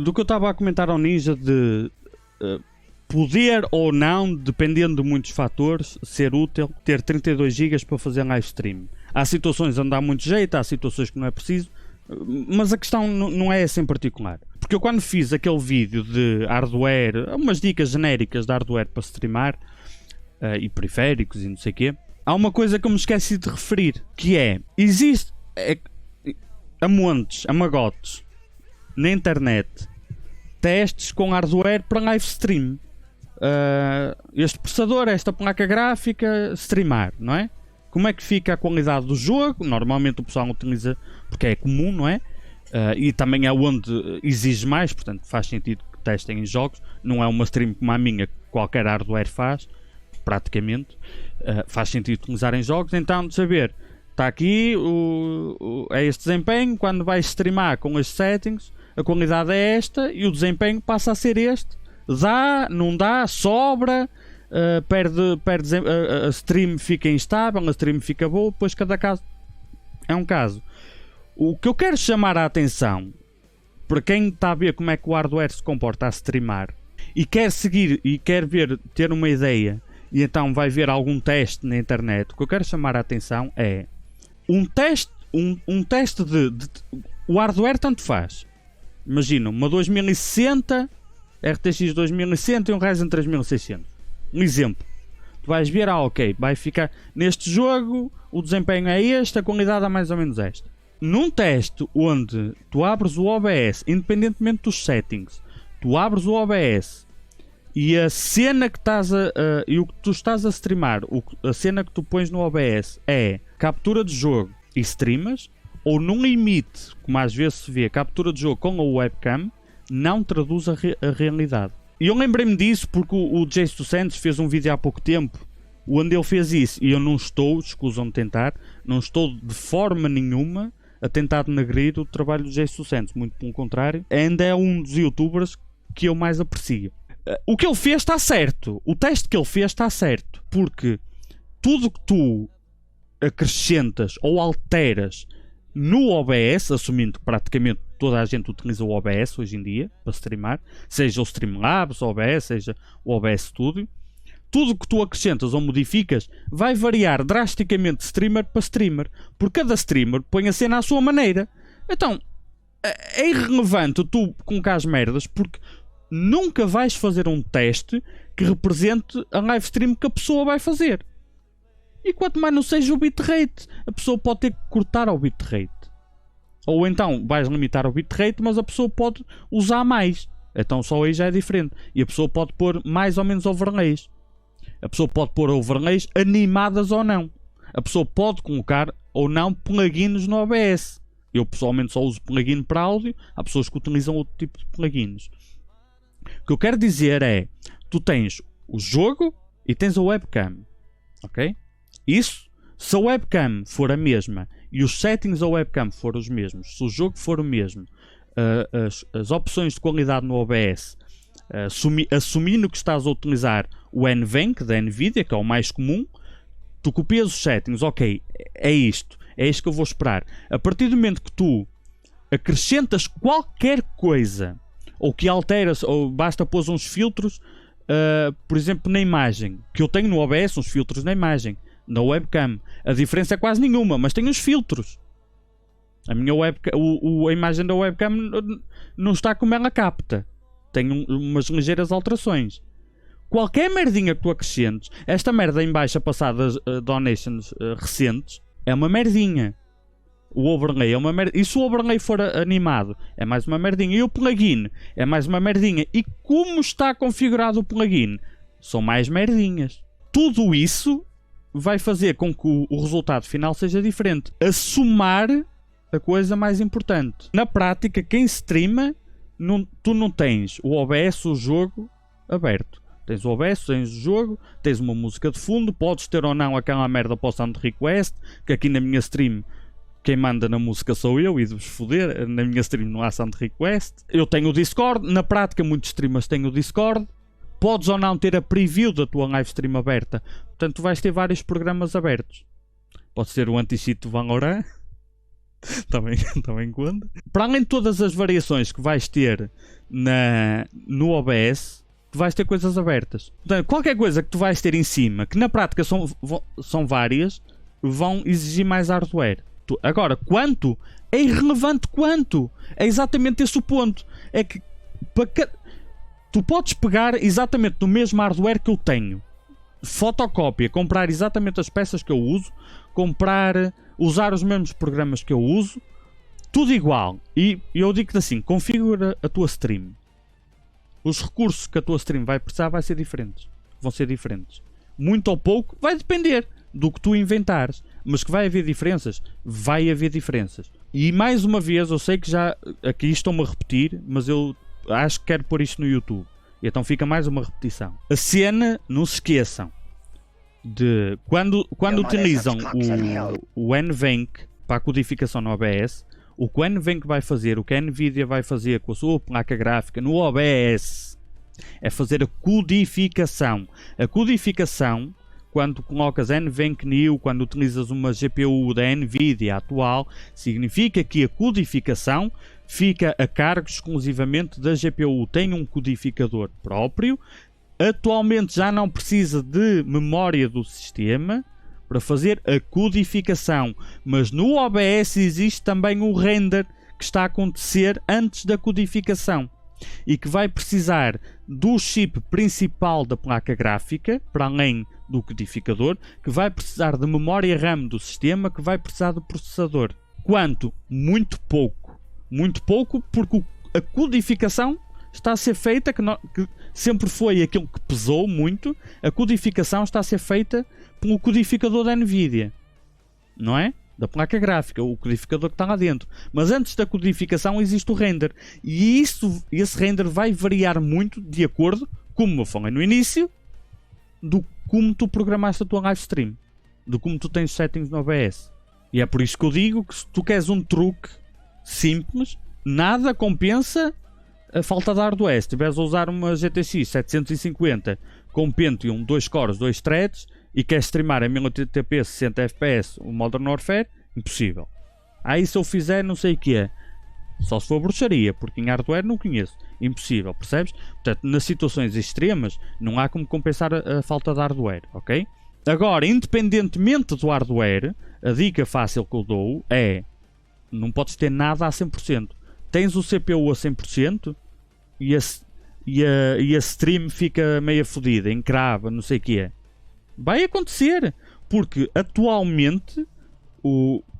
do que eu estava a comentar ao Ninja de poder ou não, dependendo de muitos fatores, ser útil ter 32 GB para fazer live stream. Há situações onde dá muito jeito, há situações que não é preciso, mas a questão não é essa em particular. Porque eu quando fiz aquele vídeo de hardware, umas dicas genéricas de hardware para streamar, e periféricos e não sei o quê, há uma coisa que eu me esqueci de referir, que existe a montes, a magotes, na internet, testes com hardware para live stream. Este processador, esta placa gráfica, streamar, não é? Como é que fica a qualidade do jogo? Normalmente o pessoal utiliza porque é comum, não é? E também é onde exige mais, portanto faz sentido que testem em jogos. Não é uma stream como a minha que qualquer hardware faz, praticamente. Faz sentido utilizar em jogos. Então, de saber, está aqui é este desempenho, quando vais streamar com estes settings, a qualidade é esta e o desempenho passa a ser este. Dá, não dá, sobra, perde a stream fica instável, a stream fica boa, depois cada caso é um caso. O que eu quero chamar a atenção para quem está a ver como é que o hardware se comporta a streamar e quer seguir e quer ver, ter uma ideia e então vai ver algum teste na internet, o que eu quero chamar a atenção é um teste de o hardware tanto faz. Imagina uma 2060 RTX 2160 e um Ryzen 3600. Um exemplo. Tu vais ver, ok, vai ficar neste jogo, o desempenho é este, a qualidade é mais ou menos esta. Num teste onde tu abres o OBS, independentemente dos settings, tu abres o OBS e a cena que estás e o que tu estás a streamar, a cena que tu pões no OBS é captura de jogo e streamas, ou num limite, como às vezes se vê, captura de jogo com a webcam, não traduz a realidade. E eu lembrei-me disso porque o Jason Santos fez um vídeo há pouco tempo onde ele fez isso e eu não estou, escusam de tentar, não estou de forma nenhuma a tentar denegrir o trabalho do Jason Santos, muito pelo contrário, ainda é um dos youtubers que eu mais aprecio. O que ele fez está certo, o teste que ele fez está certo, porque tudo que tu acrescentas ou alteras no OBS, assumindo que praticamente toda a gente utiliza o OBS hoje em dia para streamar, seja o Streamlabs, o OBS, seja o OBS Studio, tudo que tu acrescentas ou modificas vai variar drasticamente de streamer para streamer, porque cada streamer põe a cena à sua maneira. Então é irrelevante tu colocar as merdas, porque nunca vais fazer um teste que represente a live stream que a pessoa vai fazer. E quanto mais não seja o bitrate, a pessoa pode ter que cortar ao bitrate. Ou então vais limitar o bitrate, mas a pessoa pode usar mais. Então só aí já é diferente. E a pessoa pode pôr mais ou menos overlays. A pessoa pode pôr overlays animadas ou não. A pessoa pode colocar ou não plugins no OBS. Eu pessoalmente só uso plugin para áudio. Há pessoas que utilizam outro tipo de plugins. O que eu quero dizer é, tu tens o jogo e tens a webcam. Ok? Isso, se a webcam for a mesma e os settings da webcam forem os mesmos, se o jogo for o mesmo, as opções de qualidade no OBS, assumindo que estás a utilizar o NVENC da Nvidia, que é o mais comum, tu copias os settings, ok, é isto que eu vou esperar. A partir do momento que tu acrescentas qualquer coisa, ou que alteras, ou basta pôr uns filtros, por exemplo na imagem, que eu tenho no OBS uns filtros na imagem, na webcam, a diferença é quase nenhuma, mas tem os filtros. A minha webcam, a imagem da webcam não está como ela capta, tem umas ligeiras alterações. Qualquer merdinha que tu acrescentes, esta merda em baixo a passar das donations recentes, é uma merdinha. O overlay é uma merda. E se o overlay for animado, é mais uma merdinha. E o plugin é mais uma merdinha. E como está configurado o plugin, são mais merdinhas. Tudo isso vai fazer com que o resultado final seja diferente. A somar a coisa mais importante. Na prática, quem streama, tu não tens o OBS, o jogo aberto. Tens o OBS, tens o jogo, tens uma música de fundo, podes ter ou não aquela merda para o sound request, que aqui na minha stream quem manda na música sou eu e de vos foder, na minha stream não há sound request. Eu tenho o Discord, na prática muitos streamers têm o Discord. Podes ou não ter a preview da tua live stream aberta. Portanto, tu vais ter vários programas abertos. Pode ser o anti-cheat do Valorant. também conta. Para além de todas as variações que vais ter no OBS, tu vais ter coisas abertas. Portanto, qualquer coisa que tu vais ter em cima, que na prática são várias, vão exigir mais hardware. Agora, quanto? É irrelevante quanto. É exatamente esse o ponto. É que tu podes pegar exatamente no mesmo hardware que eu tenho, fotocópia, comprar exatamente as peças que eu uso, usar os mesmos programas que eu uso, tudo igual. E eu digo-te assim, configura a tua stream. Os recursos que a tua stream vai precisar vão ser diferentes. Muito ou pouco, vai depender do que tu inventares. Mas que vai haver diferenças? Vai haver diferenças. E mais uma vez, eu sei que já aqui estão-me a repetir, mas eu acho que quero pôr isto no YouTube. E então fica mais uma repetição. A cena, não se esqueçam, de quando utilizam o NVENC para a codificação no OBS, o que o NVENC vai fazer, o que a Nvidia vai fazer com a sua placa gráfica no OBS, é fazer a codificação. A codificação, quando colocas NVENC New, quando utilizas uma GPU da Nvidia atual, significa que a codificação fica a cargo exclusivamente da GPU. Tem um codificador próprio. Atualmente já não precisa de memória do sistema para fazer a codificação. Mas no OBS existe também o render que está a acontecer antes da codificação. E que vai precisar do chip principal da placa gráfica, para além do codificador, que vai precisar de memória RAM do sistema, que vai precisar do processador. Quanto? Muito pouco. Muito pouco, porque a codificação está a ser feita, que sempre foi aquilo que pesou muito, a codificação está a ser feita pelo codificador da Nvidia. Não é? Da placa gráfica, o codificador que está lá dentro. Mas antes da codificação existe o render. E esse render vai variar muito de acordo, como eu falei no início, do como tu programaste a tua live stream. De como tu tens settings no OBS. E é por isso que eu digo que se tu queres um truque simples, nada compensa a falta de hardware. Se estiveres a usar uma GTX 750 com Pentium 2 cores, 2 threads e queres streamar em 1080p 60 fps o Modern Warfare, impossível. Aí se eu fizer não sei o que é, só se for bruxaria, porque em hardware não conheço. Impossível, percebes? Portanto, nas situações extremas não há como compensar a falta de hardware, ok? Agora, independentemente do hardware, a dica fácil que eu dou é: não podes ter nada a 100%. Tens o CPU a 100% e a stream fica meio fodida, encrava, não sei o que é. Vai acontecer, porque atualmente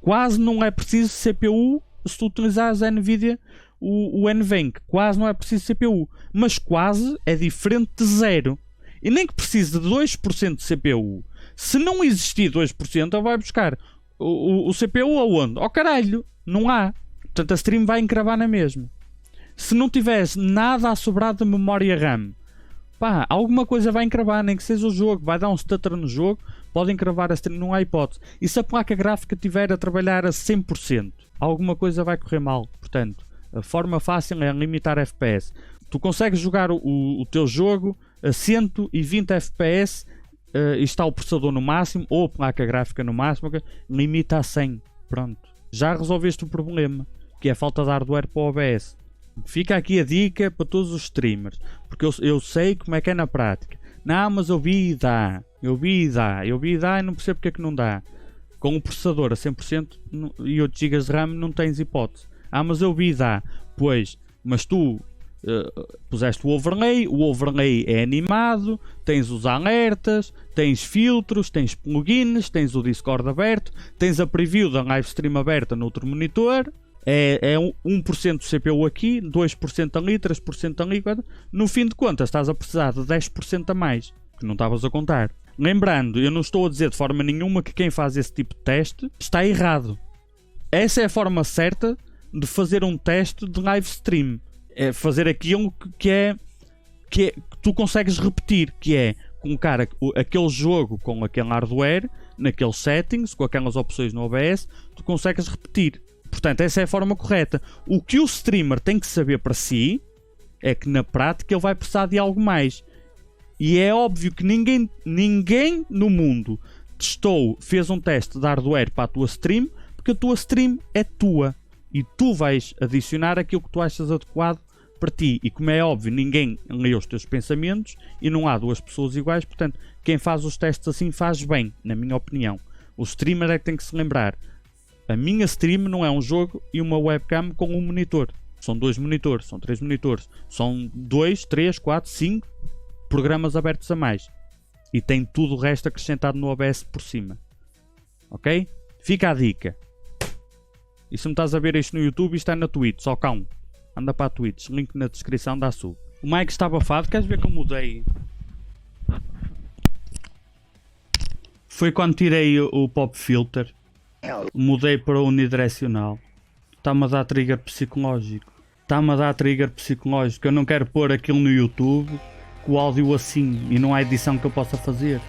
quase não é preciso CPU se tu utilizares a Nvidia, o NVENC. Quase não é preciso CPU, mas quase é diferente de zero. E nem que precise de 2% de CPU. Se não existir 2%, ele vai buscar o CPU aonde? Oh caralho, não há. Portanto, a stream vai encravar na mesma. Se não tiveres nada a sobrar de memória RAM, pá, alguma coisa vai encravar, nem que seja o jogo. Vai dar um stutter no jogo, pode encravar a stream, não há hipótese. E se a placa gráfica estiver a trabalhar a 100%, alguma coisa vai correr mal. Portanto, a forma fácil é limitar FPS. Tu consegues jogar o teu jogo a 120 FPS e está o processador no máximo, ou a placa gráfica no máximo, limita a 100. Pronto. Já resolveste o problema, que é a falta de hardware para o OBS. Fica aqui a dica para todos os streamers, porque eu sei como é que é na prática. Não, mas eu vi e dá e não percebo porque é que não dá. Com o processador a 100% e 8 GB de RAM não tens hipótese. Mas eu vi e dá. Pois, mas tu puseste o overlay é animado, tens os alertas, tens filtros, tens plugins, tens o Discord aberto, tens a preview da live stream aberta no outro monitor. É 1% de CPU aqui, 2% ali, 3% ali. No fim de contas estás a precisar de 10% a mais, que não estavas a contar. Lembrando, eu não estou a dizer de forma nenhuma que quem faz esse tipo de teste está errado. Essa é a forma certa de fazer um teste de live stream. É fazer aquilo que tu consegues repetir, que é colocar aquele jogo com aquele hardware, naqueles settings, com aquelas opções no OBS, tu consegues repetir. Portanto, essa é a forma correta. O que o streamer tem que saber para si é que na prática ele vai precisar de algo mais. E é óbvio que ninguém no mundo fez um teste de hardware para a tua stream, porque a tua stream é tua. E tu vais adicionar aquilo que tu achas adequado para ti. E como é óbvio, ninguém lê os teus pensamentos e não há duas pessoas iguais. Portanto, quem faz os testes assim faz bem, na minha opinião. O streamer é que tem que se lembrar. A minha stream não é um jogo e uma webcam com um monitor. São 2 monitores, são 3 monitores. São 2, 3, 4, 5 programas abertos a mais. E tem tudo o resto acrescentado no OBS por cima. Ok? Fica a dica. E se não estás a ver isto no YouTube, isto é na Twitch, só cá um. Anda para a Twitch, link na descrição, dá sub. O mic está abafado, queres ver que eu mudei? Foi quando tirei o pop filter. Mudei para o unidirecional. Está-me a dar trigger psicológico. Eu não quero pôr aquilo no YouTube com o áudio assim e não há edição que eu possa fazer.